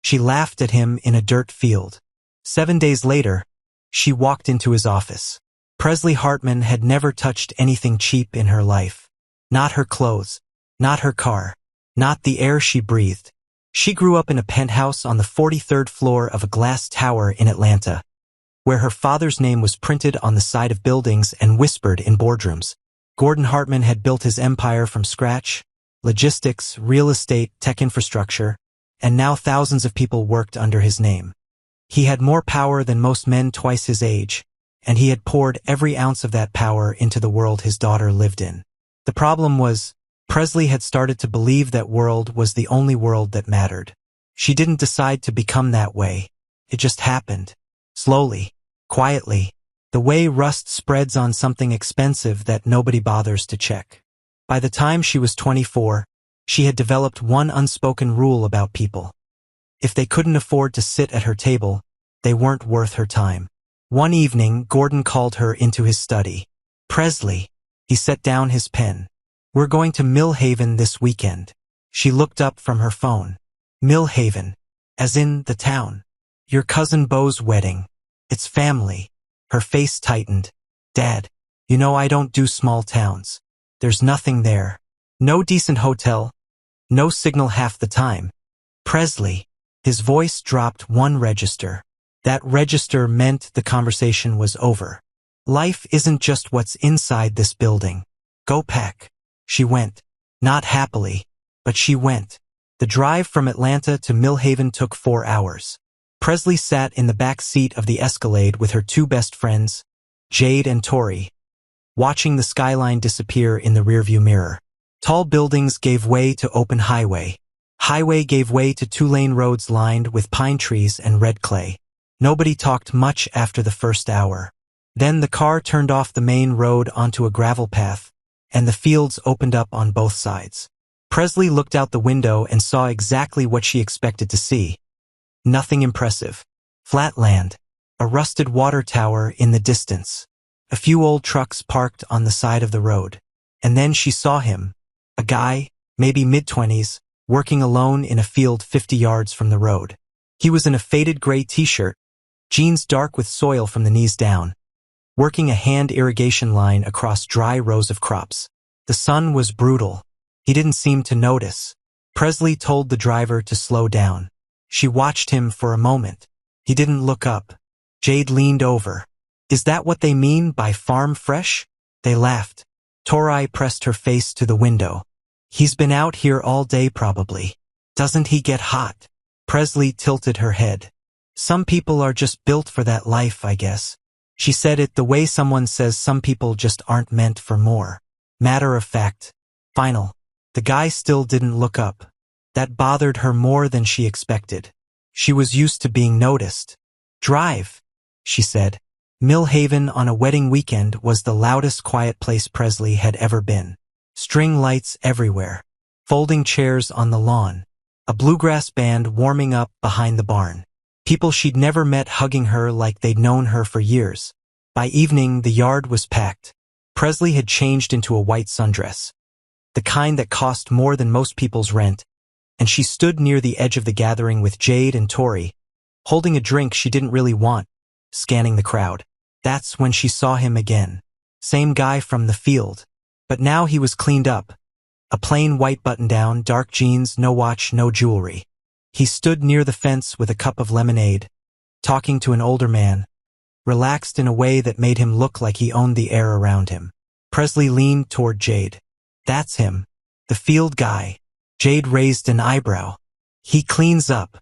She laughed at him in a dirt field. 7 days later, she walked into his office. Presley Hartman had never touched anything cheap in her life. Not her clothes, not her car, not the air she breathed. She grew up in a penthouse on the 43rd floor of a glass tower in Atlanta, where her father's name was printed on the side of buildings and whispered in boardrooms. Gordon Hartman had built his empire from scratch: logistics, real estate, tech infrastructure, and now thousands of people worked under his name. He had more power than most men twice his age, and he had poured every ounce of that power into the world his daughter lived in. The problem was, Presley had started to believe that world was the only world that mattered. She didn't decide to become that way. It just happened. Slowly, quietly, the way rust spreads on something expensive that nobody bothers to check. By the time she was 24, she had developed one unspoken rule about people. If they couldn't afford to sit at her table, they weren't worth her time. One evening, Gordon called her into his study. "Presley," he set down his pen. "We're going to Mill Haven this weekend." She looked up from her phone. "Mill Haven, as in the town. Your cousin Beau's wedding. It's family." Her face tightened. "Dad, you know I don't do small towns. There's nothing there. No decent hotel. No signal half the time." "Presley." His voice dropped one register. That register meant the conversation was over. "Life isn't just what's inside this building. Go pack." She went. Not happily, but she went. The drive from Atlanta to Mill Haven took 4 hours. Presley sat in the back seat of the Escalade with her two best friends, Jade and Tori, watching the skyline disappear in the rearview mirror. Tall buildings gave way to open highway. Highway gave way to 2-lane roads lined with pine trees and red clay. Nobody talked much after the first hour. Then the car turned off the main road onto a gravel path, and the fields opened up on both sides. Presley looked out the window and saw exactly what she expected to see. Nothing impressive. Flat land. A rusted water tower in the distance. A few old trucks parked on the side of the road. And then she saw him. A guy, maybe mid-20s, working alone in a field 50 yards from the road. He was in a faded gray t-shirt, jeans dark with soil from the knees down, working a hand irrigation line across dry rows of crops. The sun was brutal. He didn't seem to notice. Presley told the driver to slow down. She watched him for a moment. He didn't look up. Jade leaned over. "Is that what they mean by farm fresh?" They laughed. Tori pressed her face to the window. "He's been out here all day probably. Doesn't he get hot?" Presley tilted her head. "Some people are just built for that life, I guess." She said it the way someone says some people just aren't meant for more. Matter of fact. Final. The guy still didn't look up. That bothered her more than she expected. She was used to being noticed. "Drive," she said. Mill Haven on a wedding weekend was the loudest quiet place Presley had ever been. String lights everywhere. Folding chairs on the lawn. A bluegrass band warming up behind the barn. People she'd never met hugging her like they'd known her for years. By evening, the yard was packed. Presley had changed into a white sundress, the kind that cost more than most people's rent, and she stood near the edge of the gathering with Jade and Tori, holding a drink she didn't really want, scanning the crowd. That's when she saw him again. Same guy from the field. But now he was cleaned up. A plain white button-down, dark jeans, no watch, no jewelry. He stood near the fence with a cup of lemonade, talking to an older man, relaxed in a way that made him look like he owned the air around him. Presley leaned toward Jade. "That's him. The field guy." Jade raised an eyebrow. "He cleans up.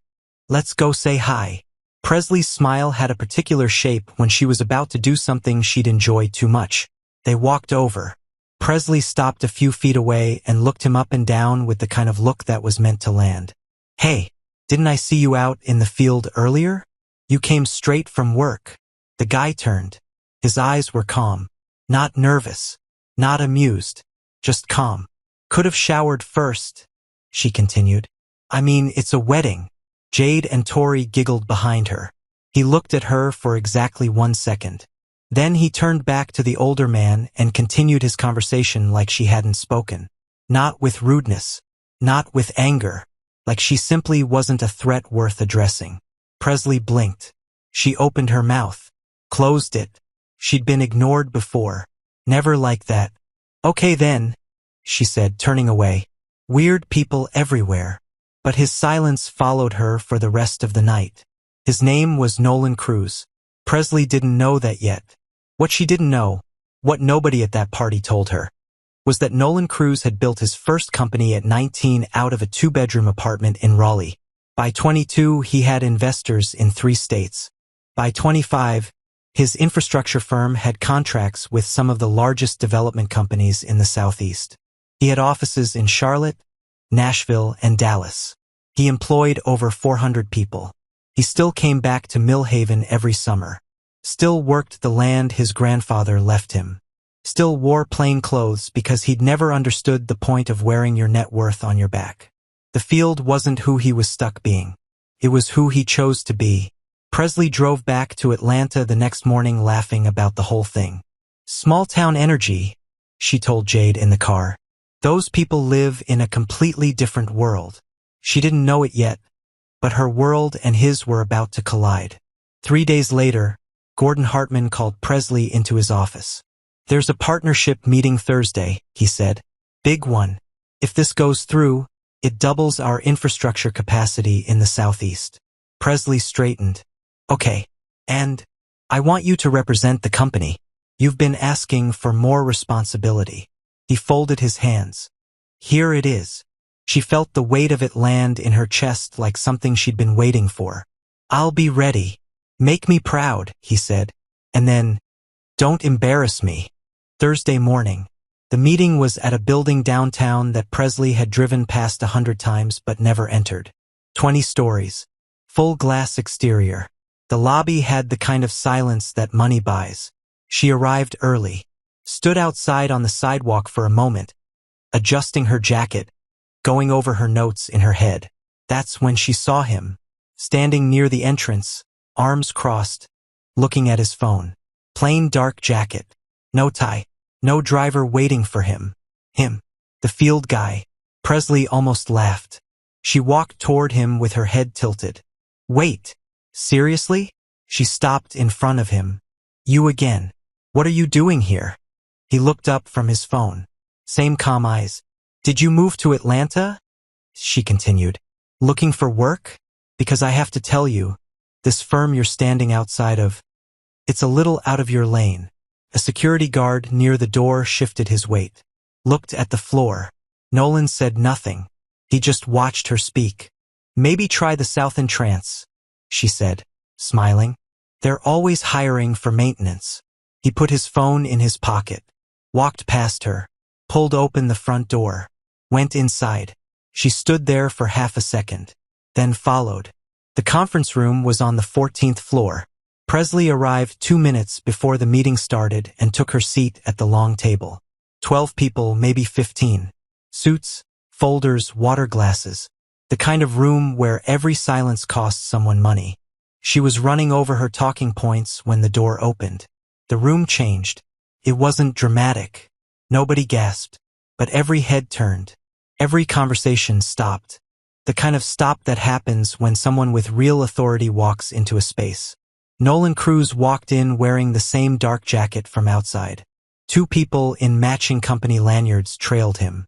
Let's go say hi." Presley's smile had a particular shape when she was about to do something she'd enjoy too much. They walked over. Presley stopped a few feet away and looked him up and down with the kind of look that was meant to land. "Hey, didn't I see you out in the field earlier? You came straight from work." The guy turned. His eyes were calm. Not nervous. Not amused. Just calm. "Could have showered first," she continued. "I mean, it's a wedding." Jade and Tori giggled behind her. He looked at her for exactly 1 second. Then he turned back to the older man and continued his conversation like she hadn't spoken. Not with rudeness. Not with anger. like she simply wasn't a threat worth addressing. Presley blinked. She opened her mouth, closed it. She'd been ignored before. Never like that. Okay then, she said, turning away. Weird people everywhere. But his silence followed her for the rest of the night. His name was Nolan Cruz. Presley didn't know that yet. What she didn't know, what nobody at that party told her, was that Nolan Cruz had built his first company at 19 out of a 2-bedroom apartment in Raleigh. By 22, he had investors in 3 states. By 25, his infrastructure firm had contracts with some of the largest development companies in the Southeast. He had offices in Charlotte, Nashville, and Dallas. He employed over 400 people. He still came back to Millhaven every summer. Still worked the land his grandfather left him. Still wore plain clothes because he'd never understood the point of wearing your net worth on your back. The field wasn't who he was stuck being. It was who he chose to be. Presley drove back to Atlanta the next morning laughing about the whole thing. Small town energy, she told Jade in the car. Those people live in a completely different world. She didn't know it yet, but her world and his were about to collide. 3 days later, Gordon Hartman called Presley into his office. There's a partnership meeting Thursday, he said. Big one. If this goes through, it doubles our infrastructure capacity in the Southeast. Presley straightened. Okay. And I want you to represent the company. You've been asking for more responsibility. He folded his hands. Here it is. She felt the weight of it land in her chest like something she'd been waiting for. I'll be ready. Make me proud, he said. And then, don't embarrass me. Thursday morning. The meeting was at a building downtown that Presley had driven past 100 times but never entered. 20 stories. Full glass exterior. The lobby had the kind of silence that money buys. She arrived early. Stood outside on the sidewalk for a moment, adjusting her jacket, going over her notes in her head. That's when she saw him, standing near the entrance, arms crossed, looking at his phone. Plain dark jacket. No tie. No driver waiting for him. Him. The field guy. Presley almost laughed. She walked toward him with her head tilted. Wait. Seriously? She stopped in front of him. You again. What are you doing here? He looked up from his phone. Same calm eyes. Did you move to Atlanta? She continued. Looking for work? Because I have to tell you, this firm you're standing outside of, it's a little out of your lane. A security guard near the door shifted his weight. Looked at the floor. Nolan said nothing. He just watched her speak. Maybe try the South Entrance, she said, smiling. They're always hiring for maintenance. He put his phone in his pocket. Walked past her, pulled open the front door, went inside. She stood there for half a second, then followed. The conference room was on the 14th floor. Presley arrived 2 minutes before the meeting started and took her seat at the long table. 12 people, maybe 15. Suits, folders, water glasses. The kind of room where every silence costs someone money. She was running over her talking points when the door opened. The room changed. It wasn't dramatic. Nobody gasped. But every head turned. Every conversation stopped. The kind of stop that happens when someone with real authority walks into a space. Nolan Cruz walked in wearing the same dark jacket from outside. 2 people in matching company lanyards trailed him.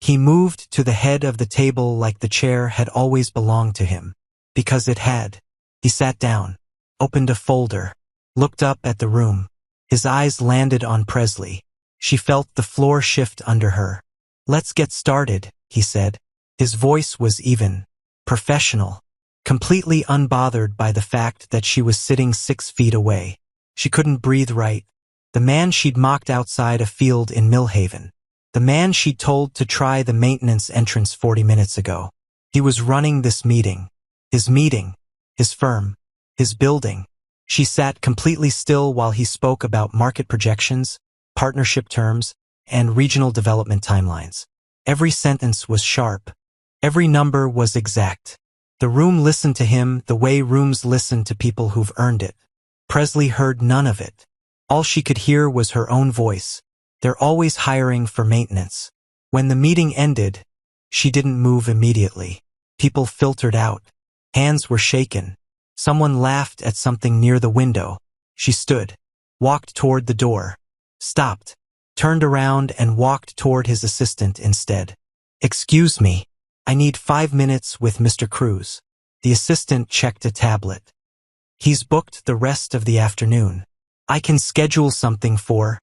He moved to the head of the table like the chair had always belonged to him. Because it had. He sat down, opened a folder, looked up at the room. His eyes landed on Presley. She felt the floor shift under her. Let's get started, he said. His voice was even, professional, completely unbothered by the fact that she was sitting 6 feet away. She couldn't breathe right. The man she'd mocked outside a field in Millhaven. The man she'd told to try the maintenance entrance 40 minutes ago. He was running this meeting. His firm, his building. She sat completely still while he spoke about market projections, partnership terms, and regional development timelines. Every sentence was sharp. Every number was exact. The room listened to him the way rooms listen to people who've earned it. Presley heard none of it. All she could hear was her own voice. They're always hiring for maintenance. When the meeting ended, she didn't move immediately. People filtered out. Hands were shaken. Someone laughed at something near the window. She stood, walked toward the door, stopped, turned around and walked toward his assistant instead. "Excuse me, I need 5 minutes with Mr. Cruz." The assistant checked a tablet. "He's booked the rest of the afternoon. I can schedule something for—"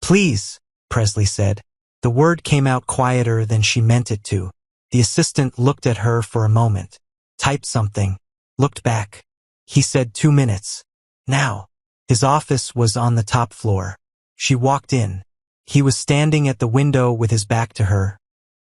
"Please," Presley said. The word came out quieter than she meant it to. The assistant looked at her for a moment, typed something, looked back. He said 2 minutes. Now. His office was on the top floor. She walked in. He was standing at the window with his back to her,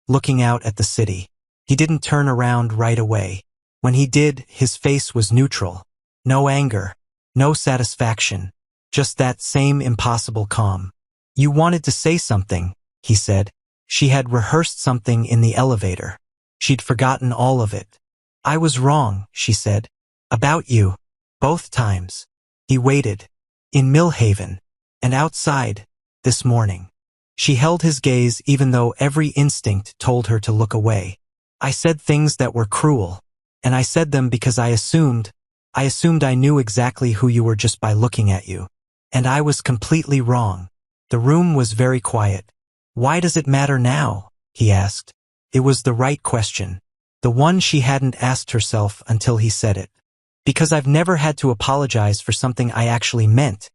looking out at the city. He didn't turn around right away. When he did, his face was neutral. No anger, no satisfaction, just that same impossible calm. "You wanted to say something," he said. She had rehearsed something in the elevator. She'd forgotten all of it. "I was wrong," she said. "About you. Both times." He waited. In Millhaven. And outside. This morning. She held his gaze even though every instinct told her to look away. "I said things that were cruel. And I said them because I assumed I knew exactly who you were just by looking at you. And I was completely wrong." The room was very quiet. "Why does it matter now?" he asked. It was the right question. The one she hadn't asked herself until he said it. "Because I've never had to apologize for something I actually meant,"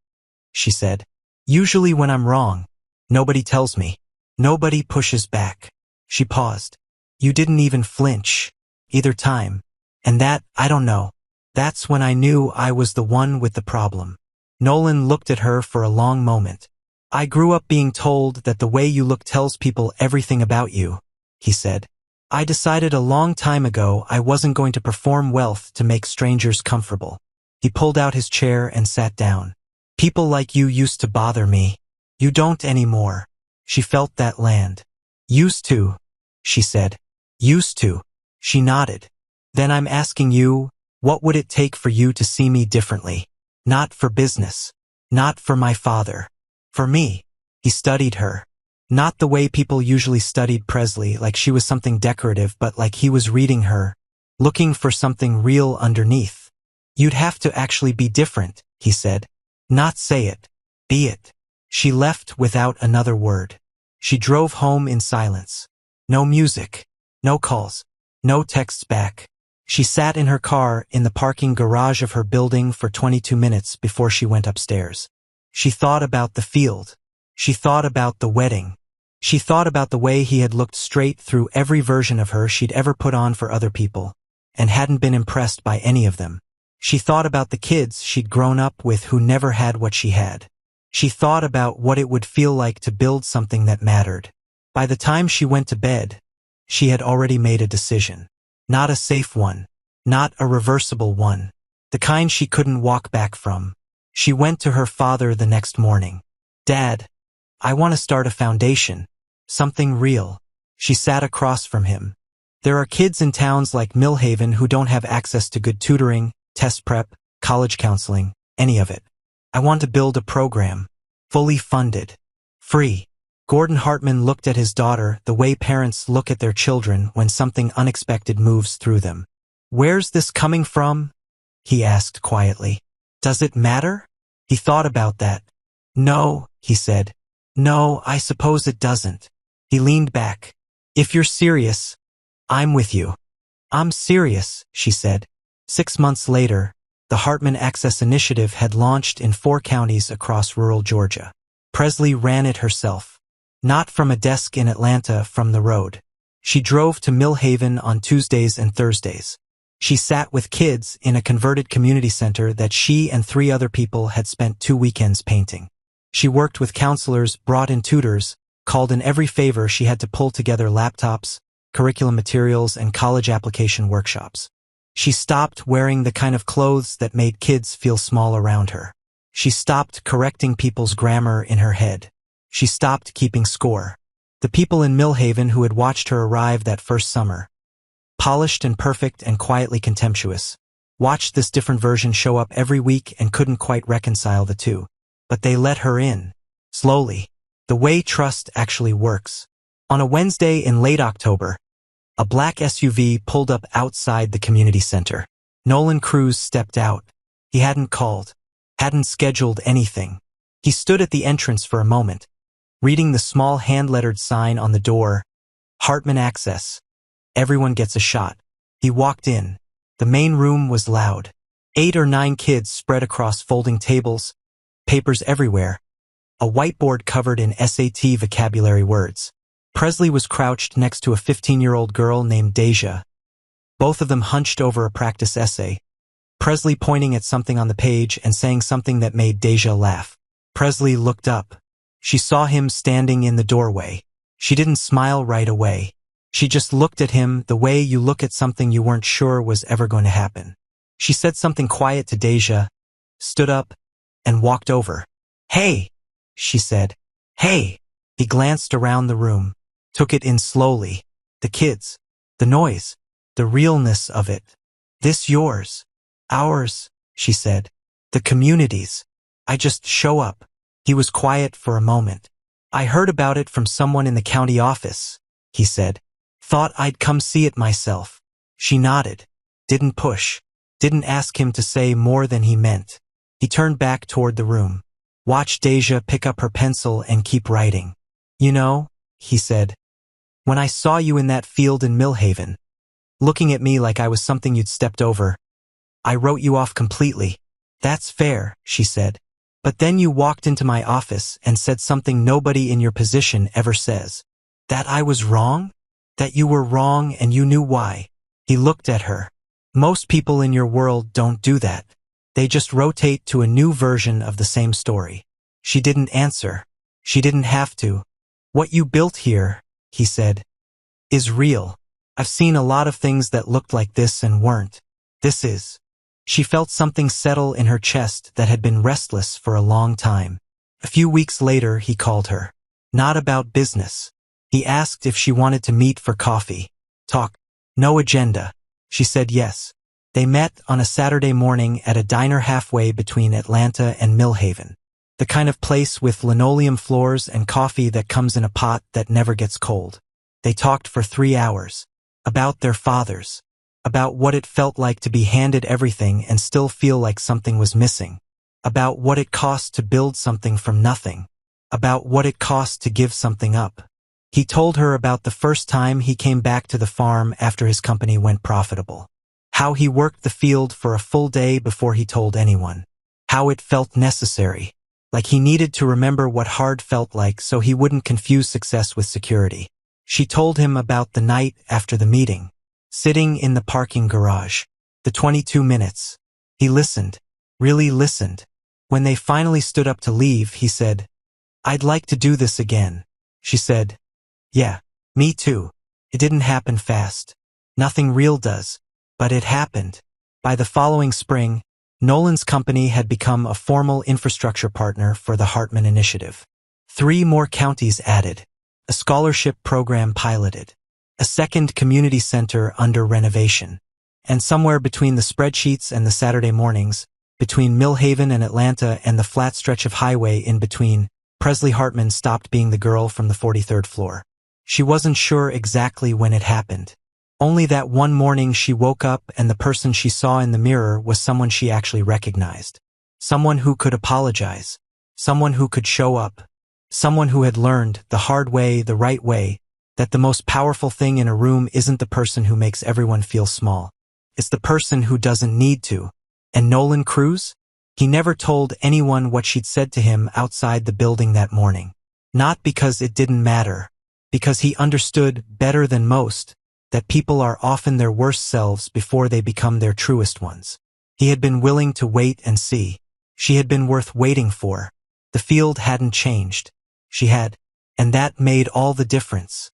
she said. "Usually when I'm wrong, nobody tells me. Nobody pushes back." She paused. "You didn't even flinch. Either time. And that, I don't know. That's when I knew I was the one with the problem." Nolan looked at her for a long moment. "I grew up being told that the way you look tells people everything about you," he said. "I decided a long time ago I wasn't going to perform wealth to make strangers comfortable." He pulled out his chair and sat down. "People like you used to bother me. You don't anymore." She felt that land. "Used to," she said. "Used to." She nodded. "Then I'm asking you, what would it take for you to see me differently? Not for business. Not for my father. For me." He studied her. Not the way people usually studied Presley, like she was something decorative, but like he was reading her, looking for something real underneath. "You'd have to actually be different," he said. "Not say it. Be it." She left without another word. She drove home in silence. No music. No calls. No texts back. She sat in her car in the parking garage of her building for 22 minutes before she went upstairs. She thought about the field. She thought about the wedding. She thought about the way he had looked straight through every version of her she'd ever put on for other people, and hadn't been impressed by any of them. She thought about the kids she'd grown up with who never had what she had. She thought about what it would feel like to build something that mattered. By the time she went to bed, she had already made a decision. Not a safe one. Not a reversible one. The kind she couldn't walk back from. She went to her father the next morning. "Dad, I want to start a foundation. Something real." She sat across from him. "There are kids in towns like Millhaven who don't have access to good tutoring, test prep, college counseling, any of it. I want to build a program. Fully funded. Free." Gordon Hartman looked at his daughter the way parents look at their children when something unexpected moves through them. "Where's this coming from?" he asked quietly. "Does it matter?" He thought about that. "No," he said. "No, I suppose it doesn't." He leaned back. "If you're serious, I'm with you." "I'm serious," she said. 6 months later, the Hartman Access Initiative had launched in 4 counties across rural Georgia. Presley ran it herself. Not from a desk in Atlanta, from the road. She drove to Millhaven on Tuesdays and Thursdays. She sat with kids in a converted community center that she and 3 other people had spent 2 weekends painting. She worked with counselors, brought in tutors, called in every favor she had to pull together laptops, curriculum materials, and college application workshops. She stopped wearing the kind of clothes that made kids feel small around her. She stopped correcting people's grammar in her head. She stopped keeping score. The people in Millhaven who had watched her arrive that first summer, polished and perfect and quietly contemptuous, watched this different version show up every week and couldn't quite reconcile the two. But they let her in. Slowly. The way trust actually works. On a Wednesday in late October, A black SUV pulled up outside the community center. Nolan Cruz stepped out. He hadn't called, hadn't scheduled anything. He stood at the entrance for a moment, reading the small hand-lettered sign on the door, Hartman Access. Everyone gets a shot. He walked in. The main room was loud. 8 or 9 kids spread across folding tables, papers everywhere, a whiteboard covered in SAT vocabulary words. Presley was crouched next to a 15-year-old girl named Deja. Both of them hunched over a practice essay, Presley pointing at something on the page and saying something that made Deja laugh. Presley looked up. She saw him standing in the doorway. She didn't smile right away. She just looked at him the way you look at something you weren't sure was ever going to happen. She said something quiet to Deja, stood up, and walked over. "Hey," she said. "Hey." He glanced around the room, took it in slowly. The kids, the noise, the realness of it. "This yours. Ours," she said. "The community's. I just show up." He was quiet for a moment. "I heard about it from someone in the county office," he said. "Thought I'd come see it myself." She nodded, didn't push, didn't ask him to say more than he meant. He turned back toward the room, watched Deja pick up her pencil and keep writing. "You know," he said, "when I saw you in that field in Millhaven, looking at me like I was something you'd stepped over, I wrote you off completely." "That's fair," she said. "But then you walked into my office and said something nobody in your position ever says. That I was wrong? That you were wrong and you knew why." He looked at her. "Most people in your world don't do that. They just rotate to a new version of the same story." She didn't answer. She didn't have to. "What you built here," he said, "is real. I've seen a lot of things that looked like this and weren't. This is." She felt something settle in her chest that had been restless for a long time. A few weeks later, he called her. Not about business. He asked if she wanted to meet for coffee. Talk. No agenda. She said yes. They met on a Saturday morning at a diner halfway between Atlanta and Millhaven. The kind of place with linoleum floors and coffee that comes in a pot that never gets cold. They talked for 3 hours. About their fathers. About what it felt like to be handed everything and still feel like something was missing. About what it cost to build something from nothing. About what it cost to give something up. He told her about the first time he came back to the farm after his company went profitable. How he worked the field for a full day before he told anyone. How it felt necessary. Like he needed to remember what hard felt like so he wouldn't confuse success with security. She told him about the night after the meeting. Sitting in the parking garage. The 22 minutes. He listened. Really listened. When they finally stood up to leave, he said, "I'd like to do this again." She said, "Yeah, me too." It didn't happen fast. Nothing real does. But it happened. By the following spring, Nolan's company had become a formal infrastructure partner for the Hartman Initiative. 3 more counties added. A scholarship program piloted. A second community center under renovation. And somewhere between the spreadsheets and the Saturday mornings, between Millhaven and Atlanta and the flat stretch of highway in between, Presley Hartman stopped being the girl from the 43rd floor. She wasn't sure exactly when it happened. Only that one morning she woke up and the person she saw in the mirror was someone she actually recognized. Someone who could apologize. Someone who could show up. Someone who had learned, the hard way, the right way, that the most powerful thing in a room isn't the person who makes everyone feel small. It's the person who doesn't need to. And Nolan Cruz? He never told anyone what she'd said to him outside the building that morning. Not because it didn't matter. Because he understood, better than most, that people are often their worst selves before they become their truest ones. He had been willing to wait and see. She had been worth waiting for. The field hadn't changed. She had. And that made all the difference.